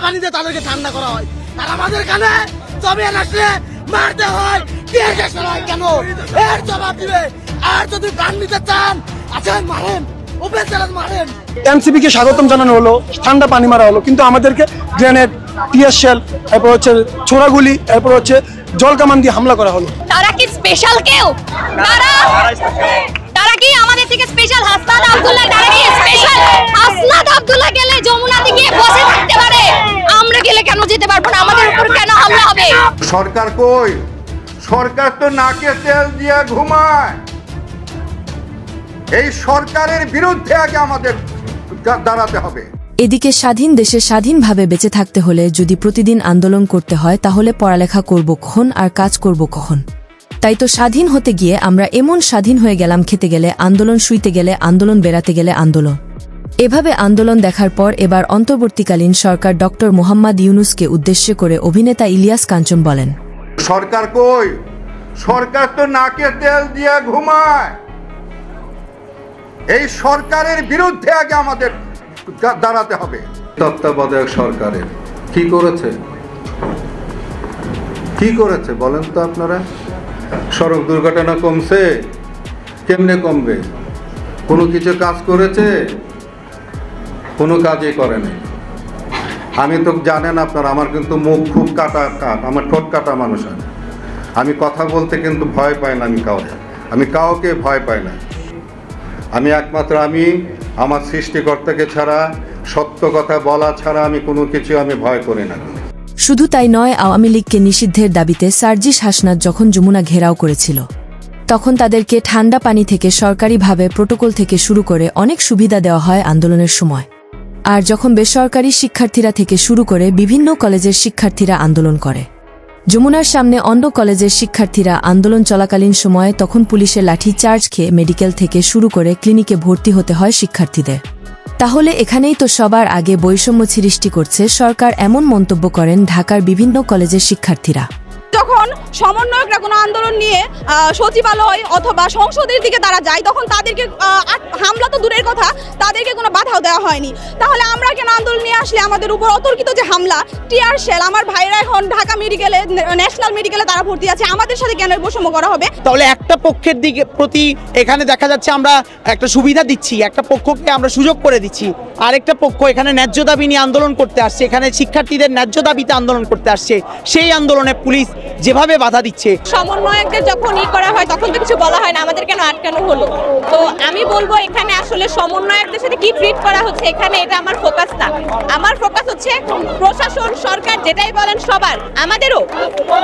পানি দিয়ে তাদেরকে ঠান্ডা করা হয়, আর আমাদের এখানে জমিয়ান আসলে মারতে হয়, কেন এর জবাব দিবে। আর যদি প্রাণ নিতে চান আছেন মারেন, ওপেন চ্যালেঞ্জ মারেন। এনসিপি কে স্বাগতম জানানো হলো, ঠান্ডা পানি মারা হলো, কিন্তু আমাদেরকে গ্রেনেড, টিয়ার শেল, এরপর হচ্ছে ছোড়াগুলি, এরপর হচ্ছে জল কামান দিয়ে হামলা করা হলো। তারা কি স্পেশাল কেউ? তারা কি আমাদের থেকে স্পেশাল? হাসনাত আব্দুল্লাহ তারা কি স্পেশাল? হাসনাত আব্দুল্লাহ গেলে যমুনাতে গিয়ে বসে থাকতে পারে, আমরা গেলে কেন যেতে পারবো না? আমাদের উপর কেন হামলা হবে? সরকার কই? সরকার তো নাকে তেল দিয়ে ঘুমায়। এই সরকারের বিরুদ্ধে আগে আমাদের দাঁড়াতে হবে। এদিকে স্বাধীন দেশে স্বাধীনভাবে বেঁচে থাকতে হলে যদি প্রতিদিন আন্দোলন করতে হয়, তাহলে পড়ালেখা করব কখন আর কাজ করব কখন? তাই তো স্বাধীন হতে গিয়ে আমরা এমন স্বাধীন হয়ে গেলাম, খেতে গেলে আন্দোলন, শুইতে গেলে আন্দোলন, বেড়াতে গেলে আন্দোলন। এভাবে আন্দোলন দেখার পর এবার অন্তর্বর্তীকালীন সরকার ডক্টর মোহাম্মদ ইউনূসকে উদ্দেশ্য করে অভিনেতা ইলিয়াস কাঞ্চন বলেন, সরকার কই? সরকার তো নাকে তেল দিয়ে ঘুমায়। এই সরকারের বিরুদ্ধে আগে আমাদের দাঁড়াতে হবে। তত্ত্বাবধায়ক সরকারের কি করেছে, কি করেছে বলেন তো আপনারা? সড়ক দুর্ঘটনা কমছে? কেমনে কমবে? কোনো কিছু কাজ করেছে? কোনো কাজই করে নাই। আমি তো জানেন আপনারা, আমার কিন্তু মুখ খুব কাটা, আমার ঠোঁট কাটা মানুষ। আমি কথা বলতে কিন্তু ভয় পাই না, আমি কাউকে ভয় পাই না। আমি একমাত্র আমি আমার সৃষ্টিকর্তাকে ছাড়া, সত্য কথা বলা ছাড়া আমি কোনো কিছু আমি ভয় করি না। শুধু তাই নয়, আওয়ামী লীগকে নিষিদ্ধের দাবিতে সার্জিস হাসনাত যখন যমুনা ঘেরাও করেছিল, তখন তাদেরকে ঠান্ডা পানি থেকে, সরকারিভাবে প্রোটোকল থেকে শুরু করে অনেক সুবিধা দেওয়া হয় আন্দোলনের সময়। আর যখন বেসরকারি শিক্ষার্থীরা থেকে শুরু করে বিভিন্ন কলেজের শিক্ষার্থীরা আন্দোলন করে, যমুনার সামনে অন্য কলেজের শিক্ষার্থীরা আন্দোলন চলাকালীন সময়ে, তখন পুলিশের লাঠি চার্জ খেয়ে মেডিকেল থেকে শুরু করে ক্লিনিকে ভর্তি হতে হয় শিক্ষার্থীদের। তাহলে এখানেই তো সবার আগে বৈষম্য সৃষ্টি করছে সরকার, এমন মন্তব্য করেন ঢাকার বিভিন্ন কলেজের শিক্ষার্থীরা। যখন সমন্বয়করা কোনো আন্দোলন নিয়ে সচিবালয় অথবা সংসদের দিকে তারা যায়, তখন তাদেরকে হামলা তো দূরের কথা, তাদেরকে কোনো বাধাও দেওয়া হয়নি। তাহলে আমরা কেন আন্দোলন নিয়ে আসলে আমাদের উপর অতর্কিত যে হামলা, টিয়ার শেল, আমার ভাইরা এখন ঢাকা মেডিকেলে, ন্যাশনাল মেডিকেলে তারা ভর্তি আছে, আমাদের সাথে কেন বৈষম্য করা হবে? তাহলে একটা পক্ষের দিকে প্রতি এখানে দেখা যাচ্ছে আমরা একটা সুবিধা দিচ্ছি, একটা পক্ষকে আমরা সুযোগ করে দিচ্ছি, আরেকটা পক্ষ এখানে ন্যায্য দাবি নিয়ে আন্দোলন করতে আসছে, এখানে শিক্ষার্থীদের ন্যায্য দাবিতে আন্দোলন করতে আসছে, সেই আন্দোলনে পুলিশ যেভাবে বাধা দিচ্ছে। সমন্বয়কদের যখন করা হয় তখন তো কিছু বলা হয় না, আমাদের কেন আটকানো হলো? তো আমি বলবো এখানে আসলে সমন্বয়কদের সাথে কি ট্রিট করা হচ্ছে, এখানে এটা আমার ফোকাস না। আমার ফোকাস হচ্ছে প্রশাসন, সরকার যেটাই বলেন সবার, আমাদেরও।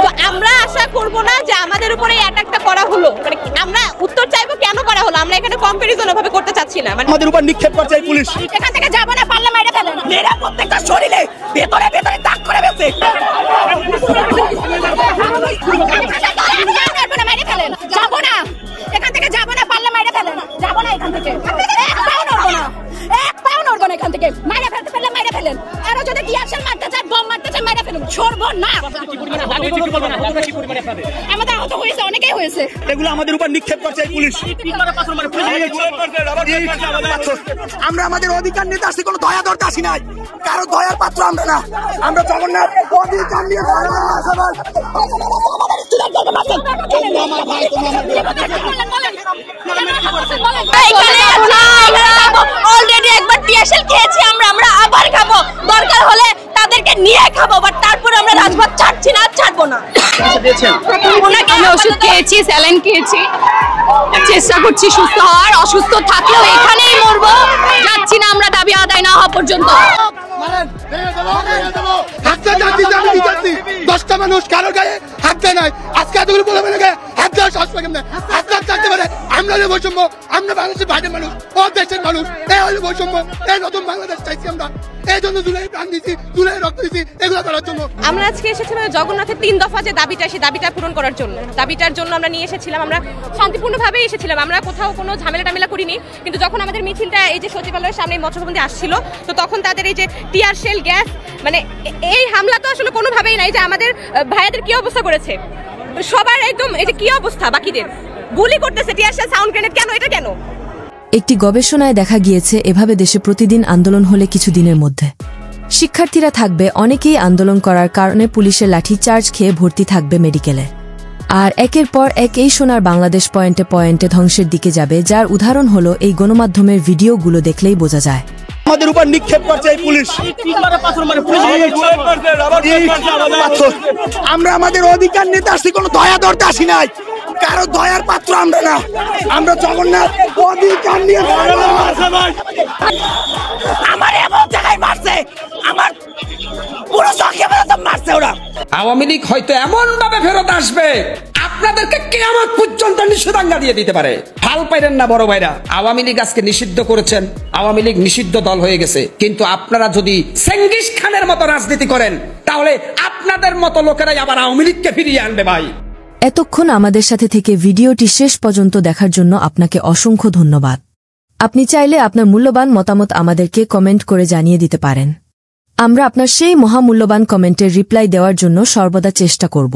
তো আমরা আশা করব না যে আমাদের উপরে এই অ্যাটাকটা করা হলো, মানে আমরা উত্তর চাইবো কেন করা হলো। আমরা এখানে কম্পারিজন ভাবে করতে চাচ্ছি না, মানে আমাদের উপর নিক্ষেপ করছে পুলিশ। এখান থেকে যাবো না, পারলে মাইরা ফেলেন, মেয়েরা প্রত্যেকটা শরীরে ভেতরে ভেতরে দাগ করে ফেলছে। যাবো না, এখান থেকে যাবো না, পারলে মাইরা ফেলেন, যাবো না এখান থেকে, এক পাও নড়বো না, এক পাও নড়বো না এখান থেকে। মাইরা ফেলতে পারলে মাইরা ফেলেন, আরো যদি টিয়ারশেল মারতে চান, বম মারতে চান, মাইরা ফেলুন, ছড়বো না। আমাদের আহত হয়েছে, অনেকেই হয়েছে। এগুলো আমাদের উপর নিক্ষেপ করছে পুলিশ। আমরা আমাদের অধিকার নিতে আসছি, কোনো দয়া দরকার আসি নাই, কারো দয়ার পাত্র আমরা না। আমরা জগন্নাথ অধিকার নিয়ে অলরেডি একবার টিয়ারশেল খেয়েছি আমরা, আমরা আবার খাবো, দরকার হলে তাদেরকে নিয়ে খাবো, বাট তারপরে আমরা রাজপথ ছাড়ছি না, ছাড়বো না। আমি ওষুধ খেয়েছি, স্যালাইন খেয়েছি, চেষ্টা করছি সুস্থ হওয়ার, অসুস্থ থাকলেও এখানেই মরবো, যাচ্ছি না আমরা দাবি আদায় না হওয়া পর্যন্ত। 10টা মানুষ কারো গায়ে হাত দেয় নাই, আজকে এতগুলো বলে হাত দেওয়ার সাহস পাই কেমনে? হাত থাকতে পারে। আমরা যে বৈষম্য, আমরা বাংলাদেশের বাইরের মানুষ, ও দেশের মানুষ, এই হলো বৈষম্য। এই নতুন বাংলাদেশ চাইছি আমরা, এই জন্য জুলাই প্রাণ দিচ্ছি, জুলাই রক্ত দিচ্ছি, এগুলো করার জন্য। আমরা আজকে এসেছিলাম জগন্নাথের 3 দফা যে দাবিটা, সেই দাবিটা পূরণ করার জন্য। দাবিটার জন্য আমরা নিয়ে এসেছিলাম, আমরা শান্তিপূর্ণভাবে এসেছিলাম, আমরা কোথাও কোনো ঝামেলা টামেলা করিনি। কিন্তু যখন আমাদের মিছিলটা এই যে সচিবালয়ের সামনে মৎস্যভবনে আসছিল, তো তখন তাদের এই যে টিয়ার শেল, গ্যাস, মানে এই হামলা তো আসলে কোনোভাবেই নাই। যে আমাদের ভাইয়াদের কি অবস্থা করেছে, সবার একদম এই যে কি অবস্থা, বাকিদের গুলি করতেছে, টিয়ার শেল, সাউন্ড গ্রেনেড, কেন এটা কেন? একটি গবেষণায় দেখা গিয়েছে, এভাবে দেশে প্রতিদিন আন্দোলন হলে কিছু দিনের মধ্যে শিক্ষার্থীরা থাকবে, অনেকেই আন্দোলন করার কারণে পুলিশের লাঠি চার্জ খেয়ে ভর্তি থাকবে মেডিকেলে। আর একের পর এক এই সোনার বাংলাদেশ পয়েন্টে পয়েন্টে ধ্বংসের দিকে যাবে, যার উদাহরণ হলো এই গণমাধ্যমের ভিডিওগুলো দেখলেই বোঝা যায়। আমাদের উপর নিক্ষেপ করছে এই পুলিশ। আমরা আমাদের অধিকার নিতে আসছি, কোনো দয়া ধরতে আসি নাই, কারো দয়ার পাত্র আমরা না। আমরা জগন্নাথ অধিকার নিয়ে আমার এমন জায়গায় মারছে, আমার পুরো চোখে বেরোতে মারছে ওরা। আওয়ামী লীগ হয়তো এমন ভাবে ফেরত আসবে আপনাদেরকে কিয়ামত পর্যন্ত নিষেধাজ্ঞা দিয়ে দিতে পারে। হাল পাইলেন না বড় ভাইরা, আওয়ামী লীগ আজকে নিষিদ্ধ করেছেন, আওয়ামী লীগ নিষিদ্ধ দল হয়ে গেছে, কিন্তু আপনারা যদি চেঙ্গিস খানের মতো রাজনীতি করেন তাহলে আপনাদের মতো লোকেরাই আবার আওয়ামী লীগকে ফিরিয়ে আনবে ভাই। এতক্ষণ আমাদের সাথে থেকে ভিডিওটি শেষ পর্যন্ত দেখার জন্য আপনাকে অসংখ্য ধন্যবাদ। আপনি চাইলে আপনার মূল্যবান মতামত আমাদেরকে কমেন্ট করে জানিয়ে দিতে পারেন। আমরা আপনার সেই মহামূল্যবান কমেন্টের রিপ্লাই দেওয়ার জন্য সর্বদা চেষ্টা করব।